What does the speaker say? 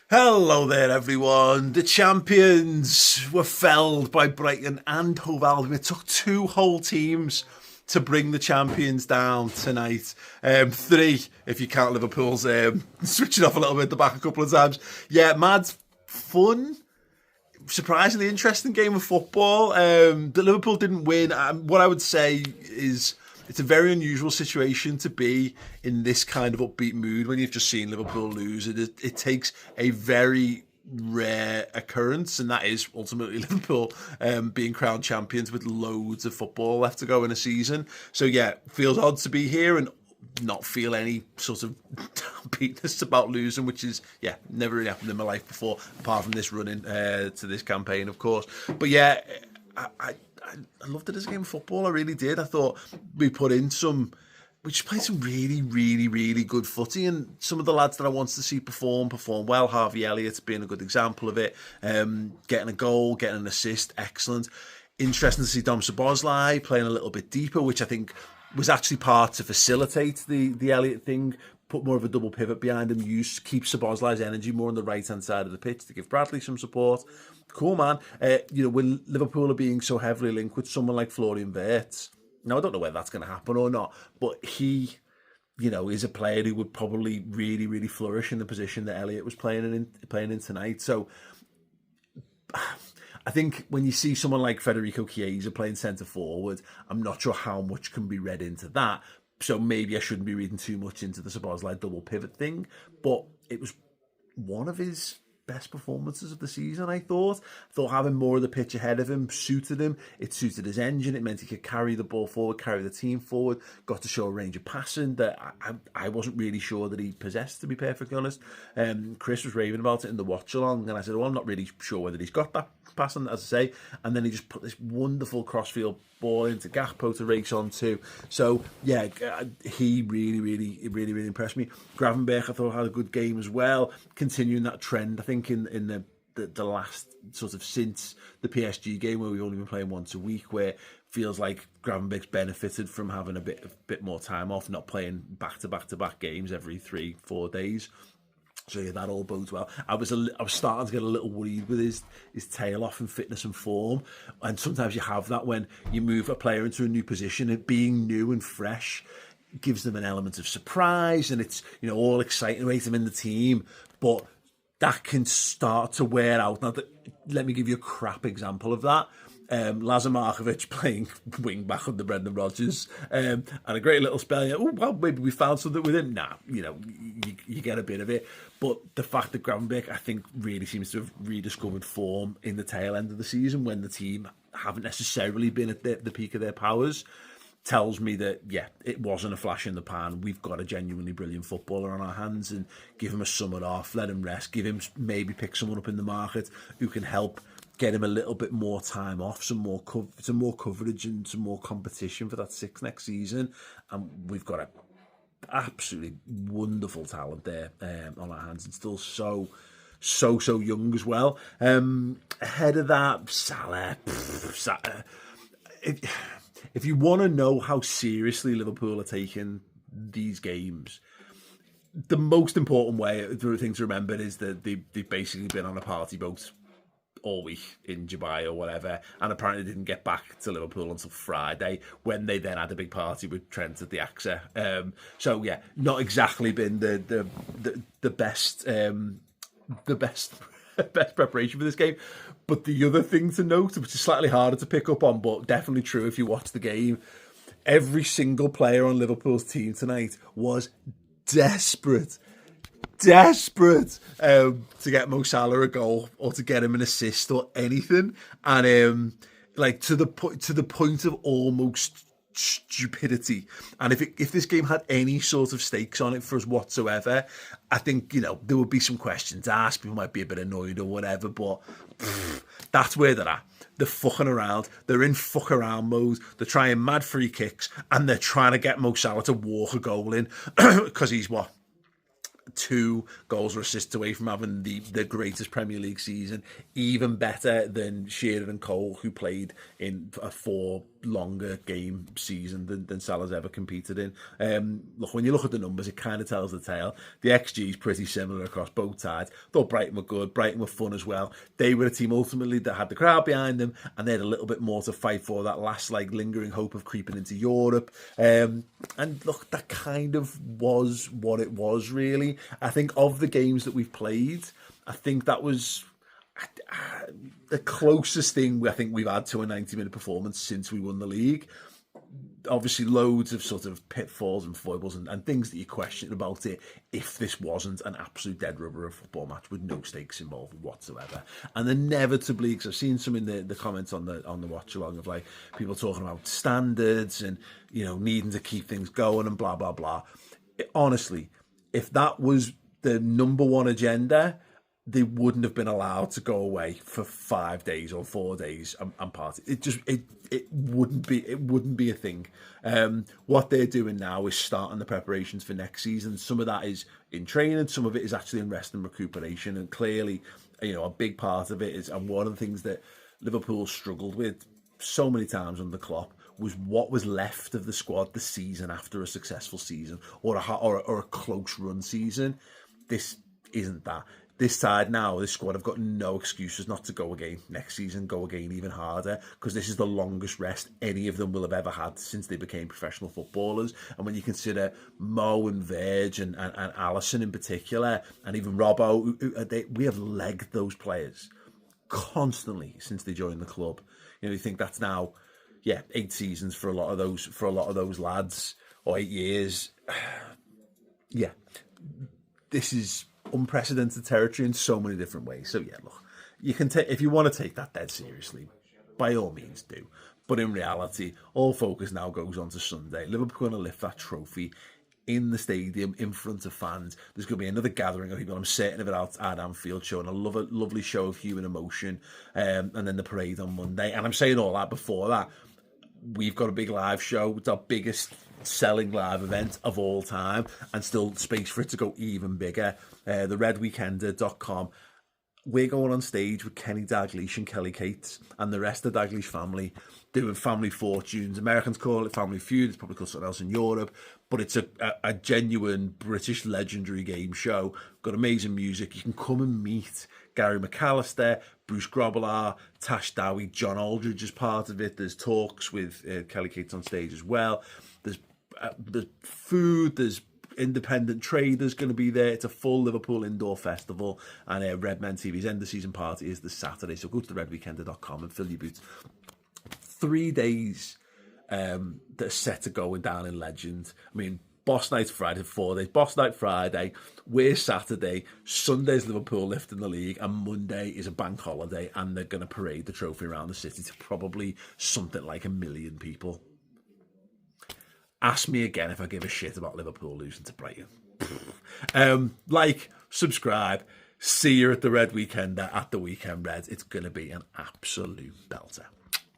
Hello there, everyone. The champions were felled by Brighton and Hove Albion. It took two whole teams to bring the champions down tonight. Three, if you count Liverpool's switching off a little bit at the back a couple of times. Yeah, mad fun. Surprisingly interesting game of football. The Liverpool didn't win. What I would say is it's a very unusual situation to be in this kind of upbeat mood when you've just seen Liverpool lose. It takes a very rare occurrence, and that is ultimately Liverpool being crowned champions with loads of football left to go in a season. So yeah, feels odd to be here and not feel any sort of downbeatness about losing, which is, yeah, never really happened in my life before, apart from this running to this campaign, of course. But yeah, I loved it as a game of football. I really did. I thought we just played some really, really, really good footy, and some of the lads that I wanted to see perform well. Harvey Elliott's being a good example of it. Getting a goal, getting an assist, excellent. Interesting to see Dom Szoboszlai playing a little bit deeper, which I think was actually part to facilitate the Elliott thing. Put more of a double pivot behind him, keep Szoboszlai's energy more on the right-hand side of the pitch to give Bradley some support. Cool, man. When Liverpool are being so heavily linked with someone like Florian Wirtz, now I don't know whether that's going to happen or not, but he, is a player who would probably really, really flourish in the position that Elliott was playing in tonight. So I think when you see someone like Federico Chiesa playing centre forward, I'm not sure how much can be read into that. So maybe I shouldn't be reading too much into the Szoboszlai double pivot thing, but it was one of his best performances of the season, I thought. Having more of the pitch ahead of him suited him. It suited his engine. It meant he could carry the ball forward, carry the team forward, got to show a range of passing that I wasn't really sure that he possessed, to be perfectly honest. Chris was raving about it in the watch along, and I said, well, I'm not really sure whether he's got that passing, as I say. And then he just put this wonderful crossfield ball into Gakpo to race on too. So yeah, he really impressed me. Gravenberch, I thought, had a good game as well, continuing that trend. I think in the last sort of since the PSG game, where we've only been playing once a week, where it feels like Gravenberch's benefited from having a bit more time off, not playing back to back games every 3-4 days. So yeah, that all bodes well. I was starting to get a little worried with his tail off in fitness and form, and sometimes you have that when you move a player into a new position. It being new and fresh gives them an element of surprise, and it's all exciting to him in the team, but that can start to wear out. Now, let me give you a crap example of that. Lazar Markovic playing wing back under Brendan Rodgers, and a great little spell. Oh well, maybe we found something with him. Nah, you get a bit of it, but the fact that Gravenberch, I think, really seems to have rediscovered form in the tail end of the season when the team haven't necessarily been at the peak of their powers, tells me that, yeah, it wasn't a flash in the pan. We've got a genuinely brilliant footballer on our hands, and give him a summer off, let him rest, maybe pick someone up in the market who can help get him a little bit more time off, some more coverage and some more competition for that six next season. And we've got a absolutely wonderful talent there on our hands, and still so young as well. Ahead of that, Salah. If you want to know how seriously Liverpool are taking these games, the most important thing to remember is that they've basically been on a party boat all week in Dubai or whatever, and apparently didn't get back to Liverpool until Friday, when they then had a big party with Trent at the AXA. So yeah, not exactly been the best best preparation for this game. But the other thing to note, which is slightly harder to pick up on, but definitely true if you watch the game, every single player on Liverpool's team tonight was desperate to get Mo Salah a goal or to get him an assist or anything, and to the point of almost stupidity. And if this game had any sort of stakes on it for us whatsoever, I think there would be some questions asked. People might be a bit annoyed or whatever, but that's where they're at. They're fucking around. They're in fuck around mode. They're trying mad free kicks, and they're trying to get Mo Salah to walk a goal in because he's 2 goals or assists away from having the greatest Premier League season, even better than Shearer and Cole, who played in a 4 longer game season than Salah's ever competed in. Look, when you look at the numbers, it kind of tells the tale. The XG is pretty similar across both sides. Thought Brighton were good. Brighton were fun as well. They were a team ultimately that had the crowd behind them, and they had a little bit more to fight for, that last like lingering hope of creeping into Europe. And look, that kind of was what it was, really. I think of the games that we've played, I think that was the closest thing I think we've had to a 90-minute performance since we won the league. Obviously, loads of sort of pitfalls and foibles and things that you question about it if this wasn't an absolute dead rubber of football match with no stakes involved whatsoever. And inevitably, because I've seen some in the comments on the watch along of like people talking about standards and, you know, needing to keep things going and blah, blah, blah. Honestly, if that was the number one agenda, they wouldn't have been allowed to go away for 5 days or 4 days and party. It wouldn't be a thing. What they're doing now is starting the preparations for next season. Some of that is in training, some of it is actually in rest and recuperation. And clearly, you know, a big part of it is, and one of the things that Liverpool struggled with so many times under Klopp was what was left of the squad the season after a successful season or a close run season. This isn't that. This side now, this squad have got no excuses not to go again next season, go again even harder, because this is the longest rest any of them will have ever had since they became professional footballers. And when you consider Mo and Verge and Alisson in particular, and even Robbo, we have legged those players constantly since they joined the club. You know, you think that's now, 8 seasons for a lot of those lads, or 8 years. Yeah, this is unprecedented territory in so many different ways. So look, you can take, if you want to take that dead seriously, by all means do. But in reality, all focus now goes on to Sunday. Liverpool are going to lift that trophy in the stadium in front of fans. There's going to be another gathering of people, I'm certain of it, out at Anfield show, and a lovely show of human emotion, and then the parade on Monday. And I'm saying all that before that. We've got a big live show. It's our biggest selling live event of all time, and still space for it to go even bigger. The redweekender.com. We're going on stage with Kenny Dalglish and Kelly Cates and the rest of the Dalglish family doing family fortunes. Americans call it Family Feud. It's probably called something else in Europe, but it's a genuine British legendary game show. Got amazing music. You can come and meet Gary McAllister, Bruce Grobbelaar, Tash Dowie, John Aldridge is part of it. There's talks with Kelly Cates on stage as well. There's food, there's independent traders going to be there. It's a full Liverpool indoor festival, and Redmen TV's end of season party is this Saturday. So go to the redweekender.com and fill your boots. 3 days that are set to go down in legend. I mean, Boss Night's Friday, 4 days. Boss Night Friday, we're Saturday, Sunday's Liverpool lifting the league, and Monday is a bank holiday, and they're going to parade the trophy around the city to probably something like 1 million people. Ask me again if I give a shit about Liverpool losing to Brighton. Like, subscribe. See you at the Red Weekender at the Weekend Reds. It's going to be an absolute belter.